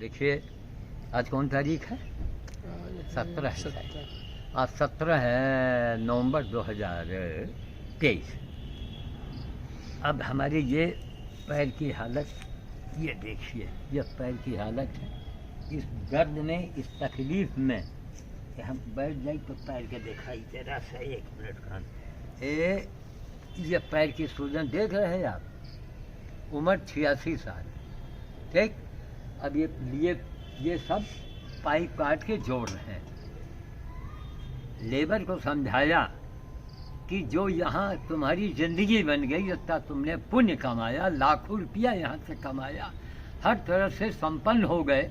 देखिए आज कौन तारीख है? 17 है। आज 17 है नवंबर 2023। अब हमारी ये पैर की हालत, ये देखिए, ये पैर की हालत है। इस दर्द में, इस तकलीफ में कि हम बैठ जाए तो पैर के दिखाई जरा सा, 1 मिनट का ये पैर की सूजन देख रहे हैं आप। उम्र 86 साल, ठीक। अब ये सब पाइप काट के जोड़ रहे हैं। लेबर को समझाया कि जो यहाँ तुम्हारी ज़िंदगी बन गई, इतना तुमने पुण्य कमाया, लाखों रुपया यहाँ से कमाया, हर तरह से संपन्न हो गए,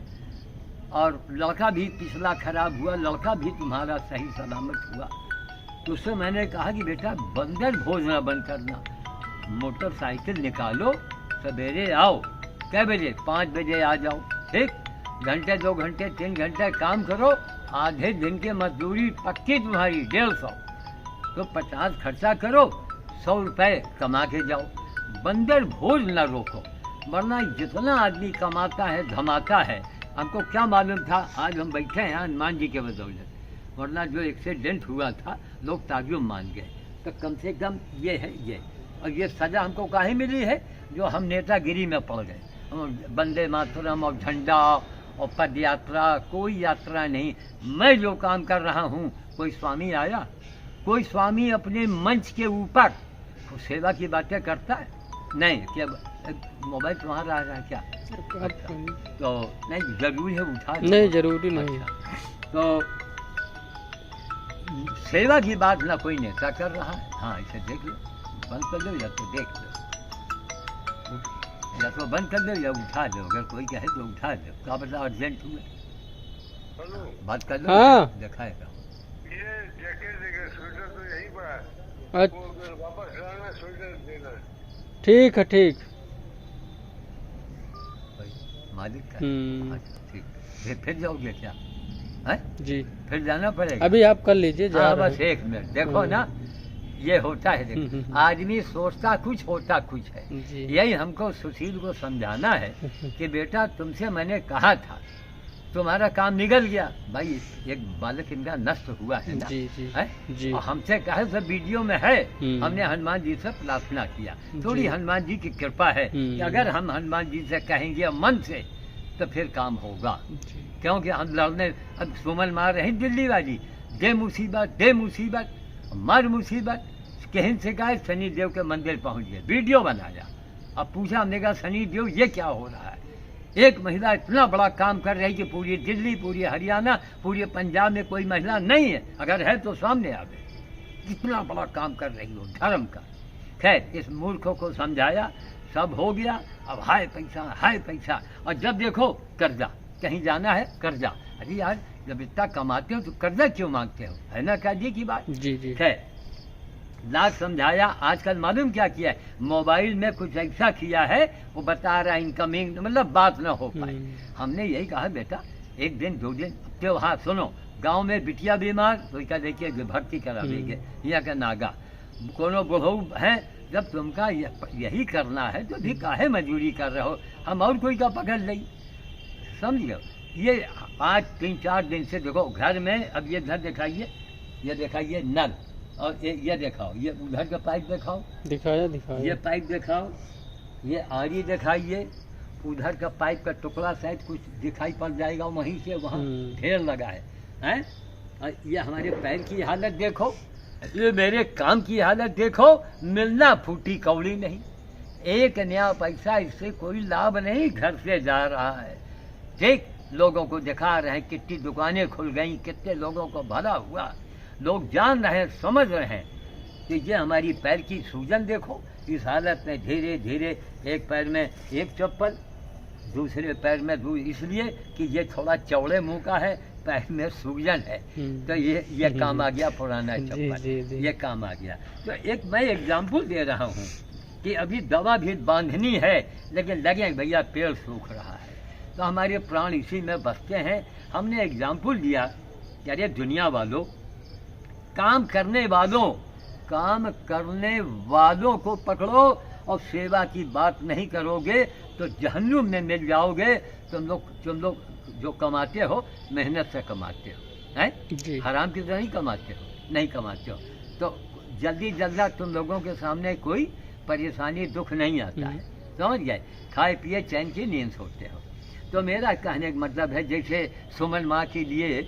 और लड़का भी पिछला खराब हुआ, लड़का भी तुम्हारा सही सलामत हुआ। तो उससे मैंने कहा कि बेटा बंदर भोजना बंद करना, मोटरसाइकिल निकालो, सवेरे आओ। कै बजे? 5 बजे आ जाओ, ठीक। घंटे 2 घंटे 3 घंटे काम करो, आधे दिन की मजदूरी पक्की तुम्हारी 150। तो 50 खर्चा करो, 100 रुपये कमा के जाओ। बंदर भोज न रोको, वरना जितना आदमी कमाता है धमाता है। हमको क्या मालूम था आज हम बैठे हैं हनुमान जी के बदौलत, वरना जो एक्सीडेंट हुआ था लोग ताजुब मान गए। तो कम से कम ये है ये, और ये सज़ा हमको काहे मिली है? जो हम नेतागिरी में पड़ गए। वंदे मातरम और झंडा और पद यात्रा, कोई यात्रा नहीं। मैं जो काम कर रहा हूँ, कोई स्वामी आया? कोई स्वामी अपने मंच के ऊपर सेवा की बातें करता है? नहीं। क्या मोबाइल तुम्हारा आ रहा है क्या? तो नहीं, जरूरी है उठा? नहीं, जरूरी नहीं। तो सेवा की बात ना कोई नेता कर रहा है। हाँ, इसे देख लो, बंद कर दो या तो देख लो, या तो बंद कर दो या उठा दो। अगर कोई कहे तो उठा दो, क्या पता अर्जेंट हुए। बात कर लो। हाँ, दिखाएगा। ये जैकेट देगा, स्वेटर तो यहीं पर है। अच्छा, वापस लाना, स्वेटर देना। ठीक है, ठीक। मालिक का? अच्छा, ठीक। फिर जाओगे क्या? है जी, फिर जाना पड़ेगा। अभी आप कर लीजिए। हाँ, बस 1 मिनट देखो ना, ये होता है। देखो, आदमी सोचता कुछ, होता कुछ है। यही हमको सुशील को समझाना है कि बेटा तुमसे मैंने कहा था, तुम्हारा काम निकल गया। भाई एक बालक इनका नष्ट हुआ है ना, जी, जी, है? जी। और हमसे कहे सब वीडियो में है, हमने हनुमान जी से प्रार्थना किया। थोड़ी हनुमान जी की कृपा है कि अगर हम हनुमान जी से कहेंगे मन से तो फिर काम होगा। क्योंकि हम लड़ने, अब सुमन मार रहे दिल्ली वाली, दे मुसीबत, मर मुसीबत। कहीं से कहा सनी देव के मंदिर पहुंच गए, वीडियो बनाया। अब पूछा हमने कहा सनी देव ये क्या हो रहा है? एक महिला इतना बड़ा काम कर रही कि पूरी दिल्ली, पूरी हरियाणा, पूरे पंजाब में कोई महिला नहीं है, अगर है तो सामने आवे। कितना बड़ा काम कर रही हो धर्म का। खैर, इस मूर्खों को समझाया, सब हो गया। अब हाय पैसा, और जब देखो कर्जा, कहीं जाना है कर्जा। अरे यार, जब इतना कमाते हो तो कर्जा क्यों मांगते हो? है ना कर्जे की बात। जी, जी। खैर, लाख समझाया। आजकल मालूम क्या किया है? मोबाइल में कुछ ऐसा किया है, वो बता रहा है इनकमिंग, मतलब बात ना हो पाए। हमने यही कहा बेटा 1 दिन 2 दिन त्योहार, सुनो गांव में बिटिया बीमार, तो क्या देखिए भर्ती करा देंगे, यहाँ का नागा कोनो बहू है। जब तुमका यही करना है तो भी काहे मजबूरी कर रहे हो? हम और कोई का पकड़ नहीं, समझ लो। ये आज 3-4 दिन से देखो घर में, अब ये घर दिखाइए, ये दिखाइए नल, और ये दिखाओ, ये उधर का पाइप दिखाओ, दिखाया। ये पाइप दिखाओ, ये आरी दिखाइए, उधर का पाइप का टुकड़ा शायद कुछ दिखाई पड़ जाएगा, वहीं से वहाँ ढेर लगा है, हैं? और ये हमारे पैर की हालत देखो, ये मेरे काम की हालत देखो। मिलना फूटी कौड़ी नहीं, 1 नया पैसा इससे कोई लाभ नहीं घर से जा रहा है, ठीक। लोगों को दिखा रहे हैं कितनी दुकानें खुल गई, कितने लोगों को भला हुआ, लोग जान रहे हैं, समझ रहे हैं कि ये हमारी पैर की सूजन देखो। इस हालत में धीरे धीरे एक पैर में एक चप्पल, दूसरे पैर में दूसरी, इसलिए कि ये थोड़ा चौड़े मुंह का है, पैर में सूजन है, तो ये काम आ गया पुराना चप्पल, ये काम आ गया। तो एक मैं एग्जाम्पल दे रहा हूँ कि अभी दवा भी बांधनी है, लेकिन लगे भैया पेड़ सूख रहा है, तो हमारे प्राण इसी में बसते हैं। हमने एग्जाम्पल दिया कि अरे दुनिया वालों, काम करने वालों को पकड़ो, और सेवा की बात नहीं करोगे तो जहन्नुम में मिल जाओगे। तुम लोग जो कमाते हो मेहनत से कमाते हो, हैं? जी हराम की तरह नहीं कमाते हो। तो जल्दी तुम लोगों के सामने कोई परेशानी दुख नहीं आता है, समझ गए? खाए पिए चैन की नींद सोते हो। तो मेरा कहने का मतलब है, जैसे सुमन माँ के लिए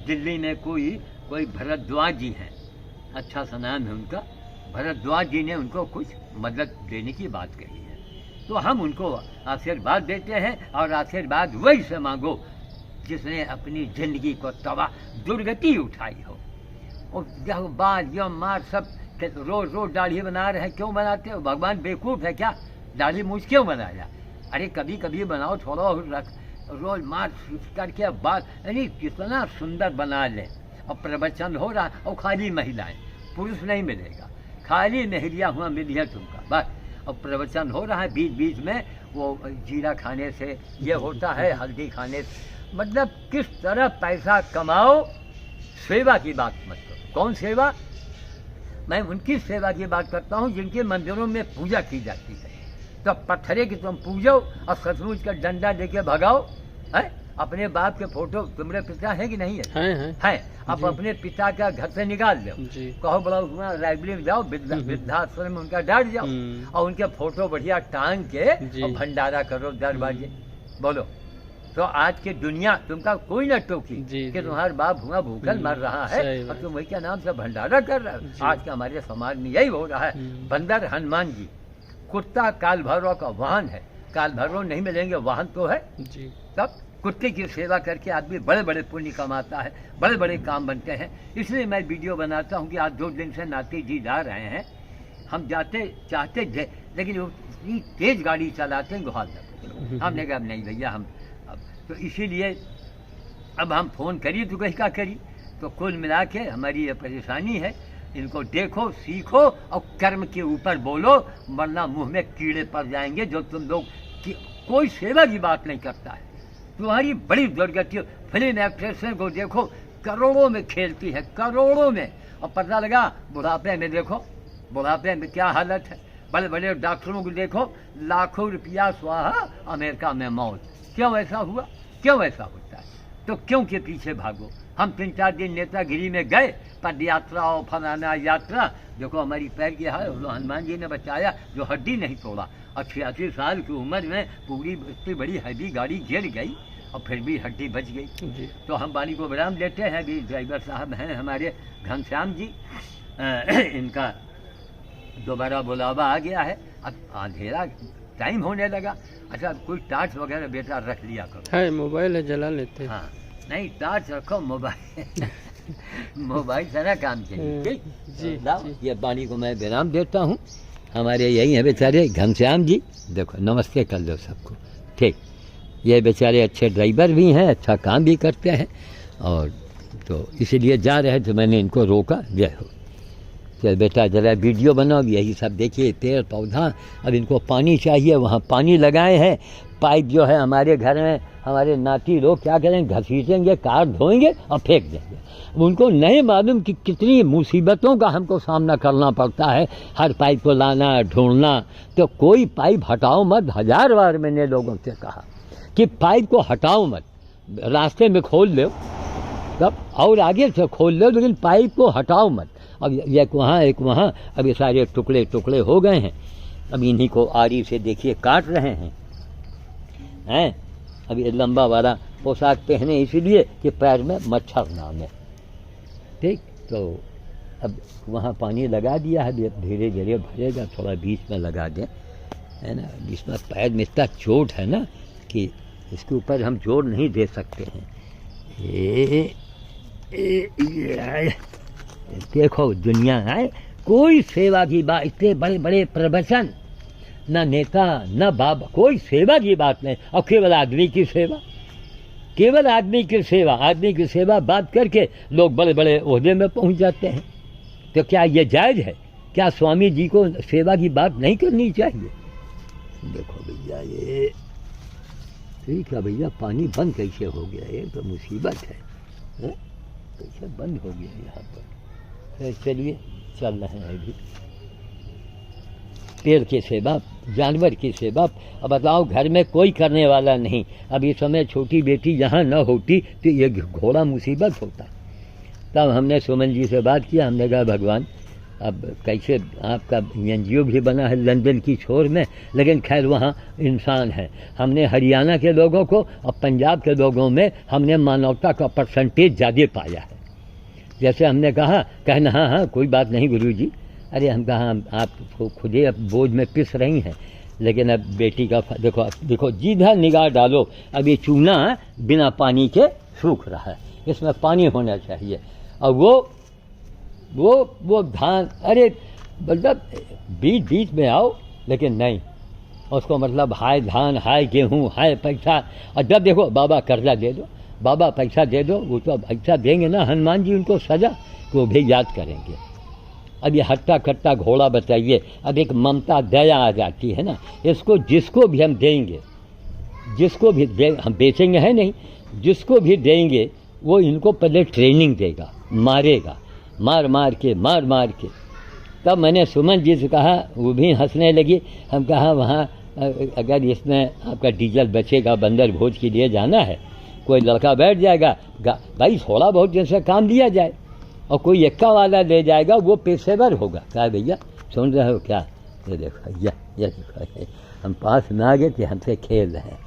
दिल्ली में कोई भरद्वाज जी हैं, अच्छा सा नाम है उनका, भरद्वाज जी ने उनको कुछ मदद देने की बात कही है। तो हम उनको आशीर्वाद देते हैं, और आशीर्वाद वही से मांगो जिसने अपनी जिंदगी को दुर्गति उठाई हो। और जब बाल यम मार सब रोज दाढ़ी बना रहे हैं, क्यों बनाते हो? भगवान बेवकूफ़ है क्या? दाढ़ी मूछ क्यों बनाया? अरे कभी बनाओ, थोड़ा रोज मार करके बात, यानी कितना सुंदर बना ले। और प्रवचन हो रहा, और खाली महिलाएं, पुरुष नहीं मिलेगा, खाली महिलियाँ हुआ मिलिए तुमका बस। और प्रवचन हो रहा है, बीच बीच में वो जीरा खाने से ये होता है, हल्दी खाने से, मतलब किस तरह पैसा कमाओ, सेवा की बात मत करो। कौन सेवा? मैं उनकी सेवा की बात करता हूँ जिनके मंदिरों में पूजा की जाती है। तो पत्थरे की तुम पूजो और सचमुच का डंडा लेके भगाओ, है? अपने बाप के फोटो, तुम्हारे पिता है कि नहीं है? हैं। अब अपने पिता का घर से निकाल दो, कहो बड़ा लाइब्रेरी में जाओ, वृद्धाश्रम में उनका डाल जाओ, और उनके फोटो बढ़िया टांग के और भंडारा करो दरवाजे। बोलो, तो आज की दुनिया तुमका कोई न टोकी कि तुम्हारा बाप हुआ भूखल मर रहा है और तुम वही क्या नाम से भंडारा कर रहे हो। आज के हमारे समाज में यही हो रहा है। बंदर हनुमान जी, कुत्ता काल भैरव का वाहन है, काल भैरव नहीं मिलेंगे, वाहन तो है जी। तब कुत्ते की सेवा करके आदमी बड़े बड़े पुण्य कमाता है, बड़े बड़े काम बनते हैं। इसलिए मैं वीडियो बनाता हूँ कि आज 2 दिन से नाती जी जा रहे हैं, हम जाते चाहते थे, लेकिन वो इतनी तेज गाड़ी चलाते हैं गुहाल तक। हमने कहा नहीं भैया, हम अब तो इसीलिए अब हम फ़ोन करिए तो कहीं क्या करी। तो कुल मिला के हमारी ये परेशानी है। इनको देखो, सीखो और कर्म के ऊपर बोलो, वरना मुंह में कीड़े पड़ जाएंगे। जो तुम लोग की कोई सेवा की बात नहीं करता है, तुम्हारी बड़ी दुर्गति। फिल्म एक्ट्रेस को देखो, करोड़ों में खेलती है, करोड़ों में, और पता लगा बुढ़ापे में देखो, बुढ़ापे में क्या हालत है। बड़े बड़े डॉक्टरों को देखो, लाखों रुपया स्वाहा, अमेरिका में मौत। क्यों ऐसा हुआ? क्यों ऐसा होता है? तो क्यों के पीछे भागो? हम 3-4 दिन नेतागिरी में गए, पद यात्रा और फलाना यात्रा, देखो हमारी पैर की हाल, हनुमान जी ने बचाया जो हड्डी नहीं तोड़ा। और 86 साल की उम्र में पूरी इतनी बड़ी हैवी गाड़ी गिर गई और फिर भी हड्डी बच गई। तो हम वाणी को विराम देते हैं। अभी ड्राइवर साहब हैं हमारे घनश्याम जी, इनका दोबारा बुलावा आ गया है। अब अंधेरा टाइम होने लगा। अच्छा, कोई टार्च वगैरह बेटा रख लिया करो। है, मोबाइल है, जला लेते हैं। हाँ, नहीं टार्च रखो, मोबाइल मोबाइल सारा काम चाहिए। ठीक जी। ये वाणी को मैं विराम देता हूँ। हमारे यही हैं बेचारे घनश्याम जी, देखो नमस्ते कर दो सबको। ठीक, ये बेचारे अच्छे ड्राइवर भी हैं, अच्छा काम भी करते हैं, और तो इसीलिए जा रहे थे, मैंने इनको रोका। जय हो। चल बेटा जरा वीडियो बनाओ, यही सब देखिए, पेड़ पौधा। अब इनको पानी चाहिए, वहाँ पानी लगाए हैं। पाइप जो है हमारे घर में, हमारे नाती लोग क्या करेंगे, घसीटेंगे, कार धोएंगे और फेंक देंगे। उनको नहीं मालूम कि कितनी मुसीबतों का हमको सामना करना पड़ता है, हर पाइप को लाना, ढूंढना। तो कोई पाइप हटाओ मत। 1000 बार मैंने लोगों से कहा कि पाइप को हटाओ मत, रास्ते में खोल दो तब, और आगे से खोल दो, लेकिन पाइप को हटाओ मत। अब एक वहाँ एक वहाँ, अब ये सारे टुकड़े टुकड़े हो गए हैं। अब इन्हीं को आरी से देखिए काट रहे हैं। अब ये लंबा वाला पोशाक पहने इसलिए कि पैर में मच्छर ना आए। ठीक, तो अब वहाँ पानी लगा दिया है, धीरे धीरे भरेगा, थोड़ा बीच में लगा दें, है ना। इसमें पैर में इतना चोट है ना कि इसके ऊपर हम जोर नहीं दे सकते हैं। देखो दुनिया है, कोई सेवा की बात, इतने बड़े बड़े प्रवचन, न नेता न बाबा, कोई सेवा की बात नहीं। और केवल आदमी की सेवा, केवल आदमी की सेवा, आदमी की सेवा बात करके लोग बड़े बड़े ओहदे में पहुंच जाते हैं। तो क्या ये जायज़ है? क्या स्वामी जी को सेवा की बात नहीं करनी चाहिए? देखो भैया, ये ठीक है भैया, पानी बंद कैसे हो गया? ये तो मुसीबत है, कैसे बंद हो गया यहाँ पर? चलिए चल रहे हैं अभी। पेड़ की सेवा जानवर की सेवा। अब बताओ, घर में कोई करने वाला नहीं। अब इस समय छोटी बेटी यहाँ न होती तो ये घोड़ा मुसीबत होता। तब हमने सुमन जी से बात किया, हमने कहा भगवान अब कैसे, आपका NGO भी बना है लंदन की छोर में, लेकिन खैर वहाँ इंसान है। हमने हरियाणा के लोगों को और पंजाब के लोगों में हमने मानवता का परसेंटेज ज़्यादा पाया है। जैसे हमने कहा, कहना हाँ हाँ कोई बात नहीं गुरुजी, अरे हम कहा आप खुद ही अब बोझ में पिस रही हैं, लेकिन अब बेटी का देखो देखो जिधर निगाह डालो, अब ये चूना बिना पानी के सूख रहा है, इसमें पानी होना चाहिए। और वो धान, अरे मतलब बीच बीच में आओ, लेकिन नहीं, उसको मतलब हाय धान, हाय गेहूँ, हाय पैसा। और जब देखो बाबा कर्जा दे दो, बाबा पैसा दे दो, वो तो पैसा देंगे ना हनुमान जी उनको सजा, तो वो भी याद करेंगे। अब ये हट्टा कट्टा घोड़ा बताइए, अब एक ममता दया आ जाती है ना, इसको जिसको भी हम देंगे, जिसको भी हम बेचेंगे है नहीं, जिसको भी देंगे वो इनको पहले ट्रेनिंग देगा, मारेगा, मार मार के। तब मैंने सुमन जी से कहा, वो भी हंसने लगी। हम कहा वहाँ अगर इसमें आपका डीजल बचेगा, बंदर भोज के लिए जाना है, कोई लड़का बैठ जाएगा, भाई थोड़ा बहुत दिन से काम दिया जाए, और कोई एक्का वाला ले जाएगा, वो पेशेवर होगा। कहा भैया सुन रहे हो क्या, ये देखो ये देखो, हम पास में आ गए थे, हमसे खेल रहे हैं।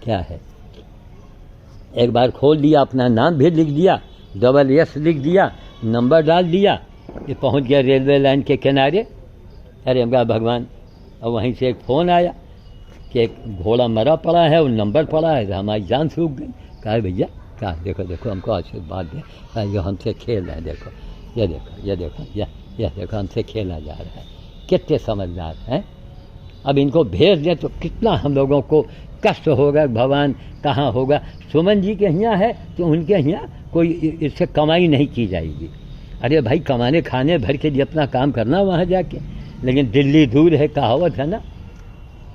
क्या है, एक बार खोल दिया, अपना नाम भी लिख दिया, SS लिख दिया, नंबर डाल दिया, ये पहुंच गया रेलवे लाइन के किनारे। अरे हम कहा भगवान, और वहीं से एक फ़ोन आया कि एक घोड़ा मरा पड़ा है और नंबर पड़ा है, हमारी जान सूख गई। कहा भैया क्या, देखो देखो हमको आशीर्वाद दें, जो हमसे खेल रहे हैं, देखो ये देखो ये देखो ये देखो हमसे खेला जा रहा है। कितने समझदार हैं। अब इनको भेज दें तो कितना हम लोगों को कष्ट होगा, भगवान कहाँ होगा। सुमन जी के यहाँ है तो उनके यहाँ कोई इससे कमाई नहीं की जाएगी। अरे भाई कमाने खाने भर के लिए अपना काम करना वहाँ जाके, लेकिन दिल्ली दूर है, कहावत है ना।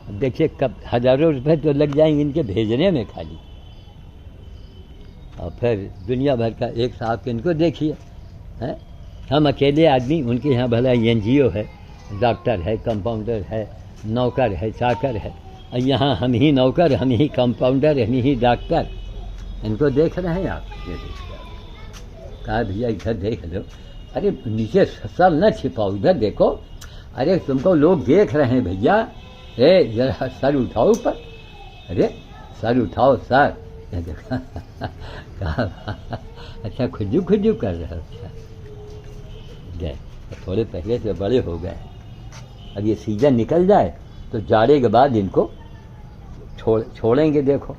अब देखिए कब हज़ारों रुपए तो लग जाएंगे इनके भेजने में खाली, और फिर दुनिया भर का एक साहब इनको देखिए हैं। हम अकेले आदमी, उनके यहाँ भला NGO है, डॉक्टर है, कंपाउंडर है, नौकर है, चाकर है, और यहाँ हम ही नौकर, हम ही कंपाउंडर, हम ही डॉक्टर। इनको देख रहे हैं आप, ये देखिए। कहा भैया इधर देख लो, अरे नीचे सर न छिपाओ, इधर देखो, अरे तुमको लोग देख रहे हैं भैया, ए जरा सर उठाओ ऊपर, अरे सर उठाओ सर। देखा कहा अच्छा खुजू खुजू कर रहे हो, अच्छा गए, थोड़े पहले से बड़े हो गए। अब ये सीजन निकल जाए तो जाड़े के बाद इनको छोड़ेंगे। देखो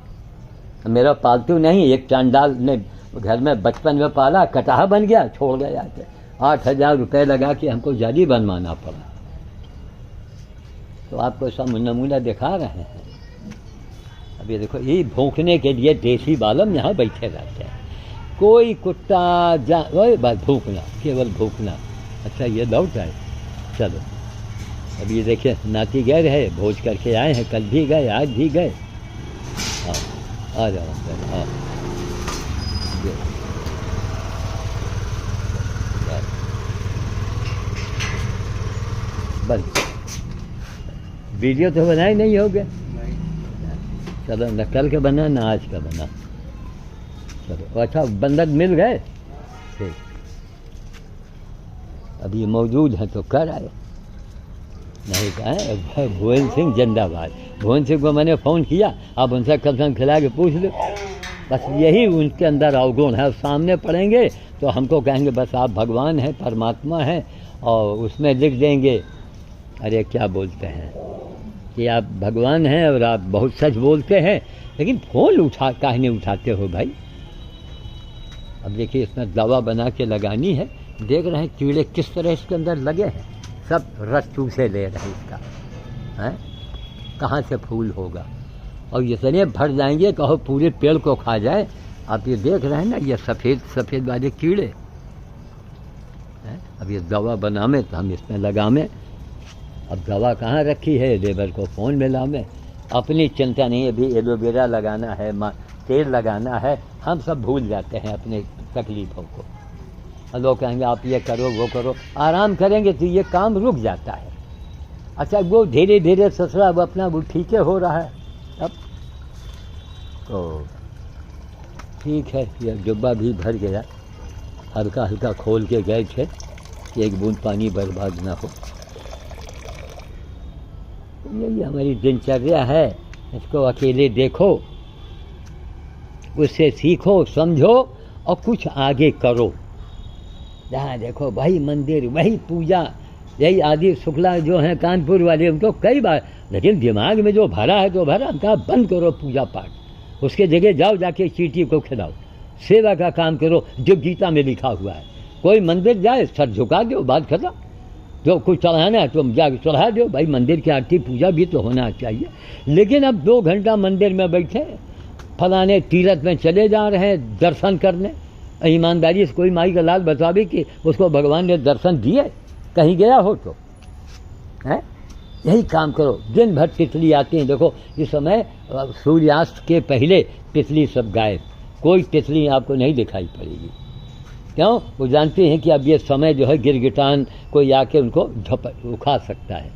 मेरा पालतू नहीं, एक चांडाल ने घर में बचपन में पाला, कटाहा बन गया, छोड़ गया जाके 8,000 रुपये लगा के हमको जाली बनवाना पड़ा। तो आपको सब नमूना दिखा रहे हैं। अब ये देखो, ये भूखने के लिए देसी बालम यहाँ बैठे रहते हैं। कोई कुत्ता वही बस भूखना, केवल भूखना। अच्छा ये लौट आए, चलो अब ये देखिए नाती गए रहे, भोज करके आए हैं, कल भी गए, आज भी गए। आ जाओ अंदर, हाँ बस वीडियो तो बनाए नहीं हो गए, चलो न कल का बना ना आज का बना, चलो अच्छा बंधक मिल गए, ठीक अब ये मौजूद है तो कर आए, नहीं कहा। भुवन सिंह जिंदाबाद, भुवन सिंह को मैंने फ़ोन किया, आप उनसे कसम खिला के पूछ लो, बस यही उनके अंदर अवगुण है। सामने पढ़ेंगे तो हमको कहेंगे बस आप भगवान हैं, परमात्मा हैं, और उसमें लिख देंगे अरे क्या बोलते हैं कि आप भगवान हैं और आप बहुत सच बोलते हैं, लेकिन फ़ोन काहे नहीं उठाते हो भाई। अब देखिए इसमें दवा बना के लगानी है, देख रहे हैं कीड़े किस तरह इसके अंदर लगे हैं, सब रस चूसे ले रहे हैं इसका, हैं कहाँ से फूल होगा, और ये इतने भर जाएंगे कहो पूरे पेड़ को खा जाए। आप ये देख रहे हैं ना, ये सफ़ेद सफ़ेद वाले कीड़े हैं। अब ये दवा बना में तो हम इसमें लगा में, अब दवा कहाँ रखी है, लेबर को फ़ोन में ला में, अपनी चिंता नहीं है, अभी एलोवेरा लगाना है, तेल लगाना है, हम सब भूल जाते हैं अपने तकलीफ़ों को। लोग कहेंगे आप ये करो वो करो, आराम करेंगे तो ये काम रुक जाता है। अच्छा वो धीरे धीरे ससुरा अब अपना वो ठीक है हो रहा है अब तो ठीक है। यह डिब्बा भी भर गया, हल्का हल्का खोल के गए थे कि एक बूंद पानी बर्बाद ना हो। यही हमारी दिनचर्या है, इसको अकेले देखो, उससे सीखो समझो और कुछ आगे करो। जहाँ देखो वही मंदिर वही पूजा, यही आदि शुक्ला जो हैं कानपुर वाले, उनको कई बार, लेकिन दिमाग में जो भरा है तो भरा, कहा बंद करो पूजा पाठ, उसके जगह जाओ जाके चींटी को खिलाओ, सेवा का काम करो जो गीता में लिखा हुआ है। कोई मंदिर जाए सर झुका दो, बात खत्म। जो कुछ चढ़ाना है तुम जाके चढ़ा दो, भाई मंदिर की आरती पूजा भी तो होना चाहिए। लेकिन अब 2 घंटा मंदिर में बैठे, फलाने तीर्थ में चले जा रहे हैं दर्शन करने। ईमानदारी से कोई माई का लाल बतावे कि उसको भगवान ने दर्शन दिए, कहीं गया हो तो है। यही काम करो, दिन भर तितली आती हैं। देखो इस समय सूर्यास्त के पहले तितली सब गायब, कोई तितली आपको नहीं दिखाई पड़ेगी। क्यों? वो जानते हैं कि अब ये समय जो है गिरगिटान कोई आके उनको उखा सकता है।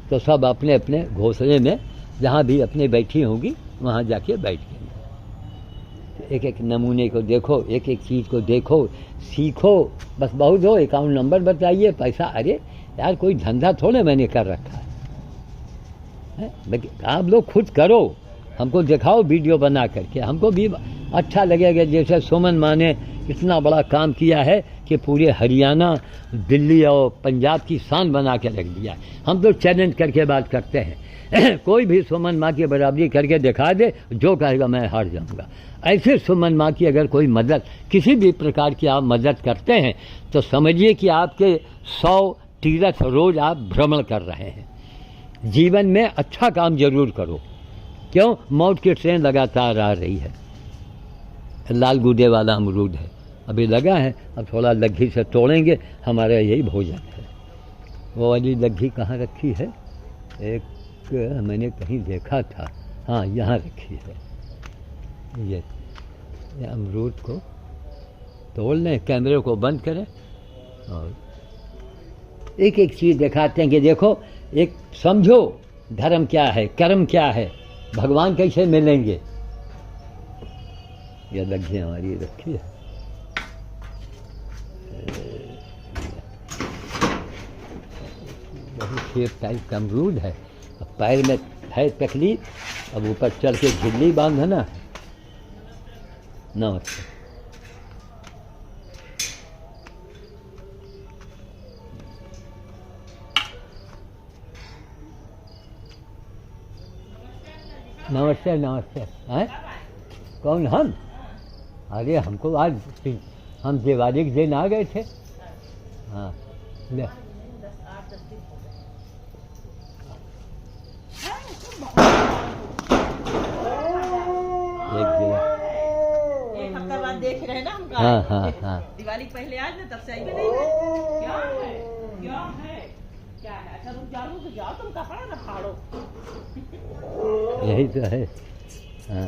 तो सब अपने अपने घोंसले में जहाँ भी अपने बैठी होंगी वहाँ जाके बैठ गई। एक एक नमूने को देखो, एक एक चीज़ को देखो, सीखो। बस बहुत हो, अकाउंट नंबर बताइए, पैसा, अरे यार कोई धंधा थोड़े मैंने कर रखा है। आप लोग खुद करो, हमको दिखाओ वीडियो बना करके, हमको भी अच्छा लगेगा। जैसे सुमन माँ ने इतना बड़ा काम किया है कि पूरे हरियाणा, दिल्ली और पंजाब की शान बना के रख दिया। हम तो चैलेंज करके बात करते हैं कोई भी सुमन माँ की बराबरी करके दिखा दे, जो कहेगा मैं हार जाऊंगा। ऐसे सुमन माँ की अगर कोई मदद, किसी भी प्रकार की आप मदद करते हैं तो समझिए कि आपके 100 तीर्थ रोज आप भ्रमण कर रहे हैं। जीवन में अच्छा काम जरूर करो। क्यों? मौत की ट्रेन लगातार आ रही है। लाल गूदे वाला अमरूद है, अभी लगा है, अब थोड़ा लग्घी से तोड़ेंगे, हमारा यही भोजन है। वो वाली लग्घी कहाँ रखी है? एक मैंने कहीं देखा था, हाँ यहाँ रखी है। ये अमरूद को तोड़ लें, कैमरे को बंद करें और एक एक चीज़ दिखाते हैं कि देखो, एक समझो धर्म क्या है, कर्म क्या है, भगवान कैसे मिलेंगे। यह लग्घी हमारी रखी है। बहुत शेप टाइप का अमरूद है। अब पैर में है तकलीफ, अब ऊपर चल के झिल्ली बांधना है। नमस्ते। नमस्ते नमस्ते। हैं? कौन? हम? अरे हमको आज हम दिवाली के दिन आ गए थे। हाँ ले एक हफ्ता बाद देख रहे हैं ना हम। हाँ हाँ हाँ। दिवाली पहले आज ना, तब से आई भी नहीं है। क्या है? क्या है? क्या है? अच्छा रुक जाओ तो जाओ, तुम कपड़ा ना फाड़ो। यही तो है। हाँ।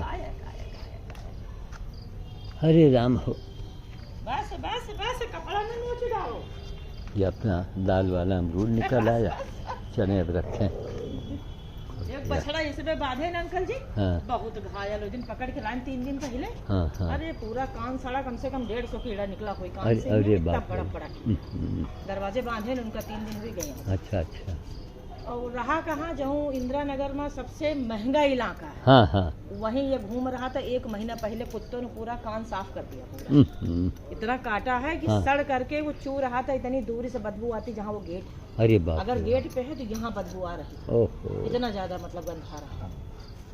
हरे राम हो। बस बस बस, कपड़ा ना नोच डालो। ये अपना दाल वाला अमरूद निकल आया, चने अब रखें। एक बछड़ा इसमें बांधे ना अंकल जी। हाँ। बहुत घायल, उस दिन पकड़ के लाइन 3 दिन पहले। हाँ हाँ। अरे पूरा कान सड़ा, कम से कम 150 कीड़ा निकला कोई कान अरे से। अरे इतना बाप बड़ा रे। बड़ा दरवाजे बांधे न, उनका 3 दिन हुई गए। अच्छा अच्छा। और रहा कहाँ, जहाँ इंदिरा नगर में सबसे महंगा इलाका है। हाँ हाँ। वहीं ये घूम रहा था। 1 महीना पहले कुत्तों ने पूरा कान साफ कर दिया पूरा। इतना काटा है कि हाँ। सड़ करके वो चू रहा था। इतनी दूरी से बदबू आती, जहाँ वो गेट है। अरे बाप अगर रे। गेट पे है तो यहाँ बदबू आ रही। ओहो। इतना ज्यादा मतलब गंधा रहा।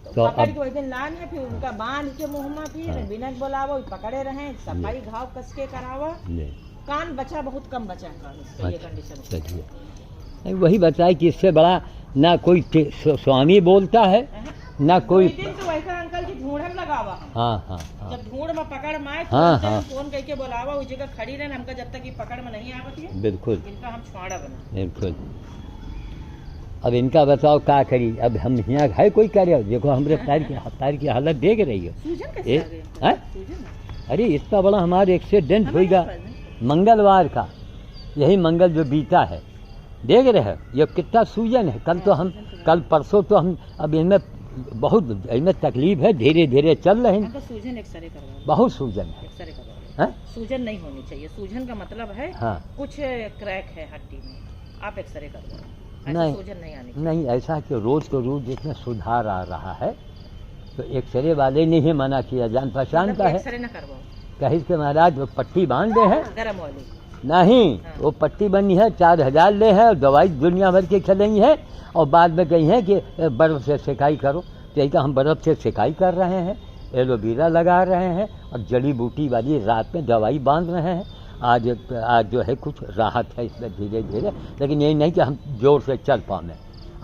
तो पकड़ अब- के वही दिन लान है, फिर उनका बांध के मुँह में, फिर हाँ। बिना बोलावो पकड़े रहे, सफाई घाव कस के करावा। ले कान बचा, बहुत कम बचा है कान इसका, ये कंडीशन है। चलिए, नहीं, वही बताए कि इससे बड़ा ना कोई स्वामी बोलता है ना कोई। दिन तो वैसा अंकल जी ढूंढन लगावा हम। हाँ हाँ हाँ। जब ढूंढ में पकड़ में आए, हाँ, तो हाँ। फोन करके बोलावा, उस जगह खड़ी रहना हमका, जब तक ये पकड़ में नहीं आवत है बिल्कुल इनका हम छुआड़ा बना। बिल्कुल। अब इनका बताओ क्या करी। अब हम यहाँ है कोई करे, देखो हमारे पैर की हालत देख रही हो। सूजन कैसे आ गई अंकल? हैं? सूजन? अरे इतना बड़ा हमारा एक्सीडेंट हमारे होगा पास है। मंगलवार का, यही मंगल जो बीता है, देख रहे हैं ये कितना सूजन है। कल परसों तो हम अब इनमें बहुत इनमें तकलीफ है, धीरे धीरे चल रहे हैं। सूजन एक्सरे करवाओ, बहुत सूजन है। एक्सरे करवाओ। हाँ? सूजन नहीं होनी चाहिए। सूजन का मतलब है हाँ। कुछ क्रैक है हड्डी में, आप एक्सरे करवाओ। नहीं, सूजन नहीं आनी नहीं, ऐसा कि रोज को रोज जिसमें सुधार आ रहा है तो एक्सरे वाले ने ही मना किया, जान पहचान का है। एक्सरे न करवाओ, कहीं के महाराज वो पट्टी बांध दे है गरम वाली नहीं, वो पट्टी बनी है 4000 ले है और दवाई दुनिया भर की चलेंगी है और बाद में कही है कि बर्फ़ से सिकाई करो। तो यही का हम बर्फ़ से सिकाई कर रहे हैं, एलोवेरा लगा रहे हैं और जड़ी बूटी वाली रात में दवाई बांध रहे हैं। आज जो है कुछ राहत है इसमें धीरे धीरे, लेकिन यही नहीं कि हम जोर से चल पाए।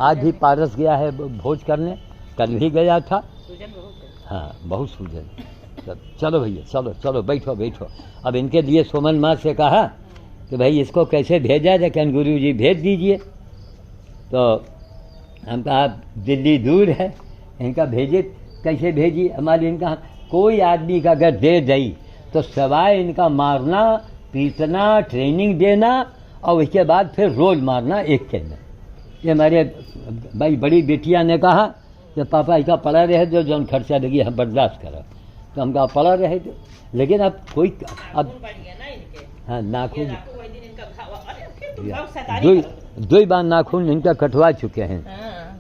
आज भी पारस गया है भोज करने, कल भी गया था। सूजन बहुत है। हाँ, बहुत सूजन। चलो भैया, चलो चलो बैठो बैठो। अब इनके लिए सुमन माँ से कहा कि भाई इसको कैसे भेजा जाए, कहन गुरु जी भेज दीजिए। तो हम कहा दिल्ली दूर है, इनका भेजे कैसे भेजिए। हमारे इनका कोई आदमी का अगर दे दई तो सवाए इनका मारना पीटना, ट्रेनिंग देना और उसके बाद फिर रोज मारना एक के में। ये हमारे भाई बड़ी बेटिया ने कहा कि पापा इसका पड़ा रहे जो जौन खर्चा लगी हम बर्दाश्त करो। तो हम कहा पड़ा रहे थे, लेकिन अब कोई अब हाँ नाखून दो बार नाखून इनका कटवा चुके हैं।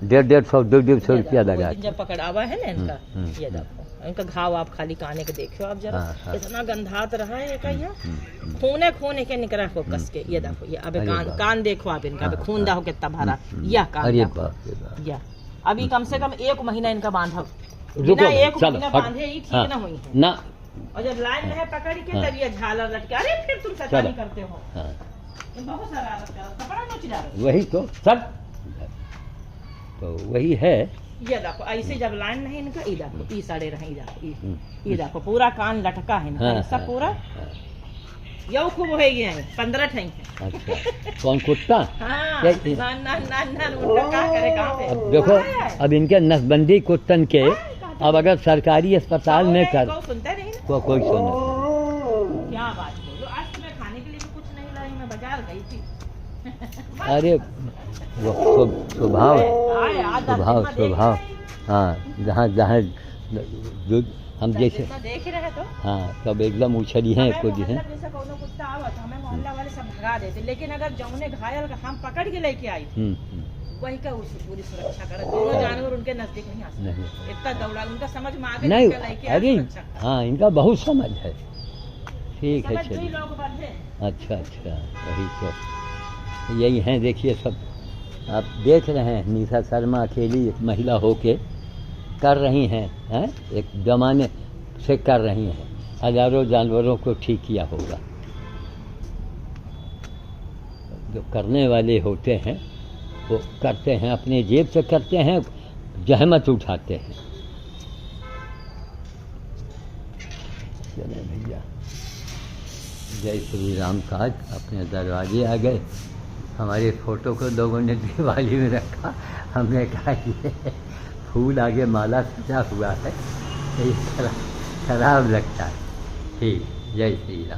150-250 रुपया लगा। जब पकड़ावा है ना इनका, ये देखो इनका घाव आप खाली काने के देखो आप जरा। हाँ। इतना गंधात रहा है खूने खूने के निकला हो कस के। ये देखो ये अब कान देखो आप इनका, खून दाहो कितना भरा यह कान। या अभी कम से कम 1 महीना इनका बांधा, बिना 1 महीना बांधे ही ठीक ना हुई है ना। और जब लाइन में है पकड़ के तब ये झालर लटके, अरे फिर तुम सचानी करते हो। बहुत शरारत करो, कपड़ा नोच डालो। वही तो सब तो वही है। ये देखो ऐसे जब लाइन नहीं इनका, ये देखो ई साड़े रहे ये देखो पूरा कान लटका है इनका। सब पूरा यो खूब हो गया है 15 ठेंग है। अच्छा कौन कुत्ता? हाँ, ना उनका क्या करे कहाँ पे। अब देखो अब इनके नसबंदी कुत्तन के अब अगर सरकारी अस्पताल में कर सुनते नहीं कोई सुन क्या बात बोलो। आज तुम्हें खाने के लिए भी कुछ नहीं लाई, मैं बाजार गई थी। अरे वो स्वभाव हाँ, जहाँ हम जैसे देख ही रहे तो हाँ तब एकदम उछली हैं कुछ है। जैसे कोनो कुत्ता आवत हमें मोहल्ला वाले सब भगा देते, लेकिन अगर जौने घायल हम पकड़ के लेके आई वही का उसकी पूरी सुरक्षा करे। दोनों जानवर उनके नजदीक नहीं आ सकते, इतना दौड़ा उनका समझ में आ गया नहीं। अरे हाँ इनका बहुत समझ है। ठीक है चलिए। अच्छा वही तो यही हैं। देखिए सब आप देख रहे हैं, निशा शर्मा अकेली एक महिला होके कर रही हैं, एक जमाने से कर रही हैं, हजारों जानवरों को ठीक किया होगा। जो करने वाले होते हैं वो करते हैं, अपने जेब से करते हैं, जहमत उठाते हैं। चले भैया, जय श्री राम का अपने दरवाजे आ गए। हमारे फ़ोटो को लोगों ने दिवाली में रखा, हमने कहा ये फूल आगे माला सजा हुआ है, ये खराब लगता है। ठीक, जय श्री राम।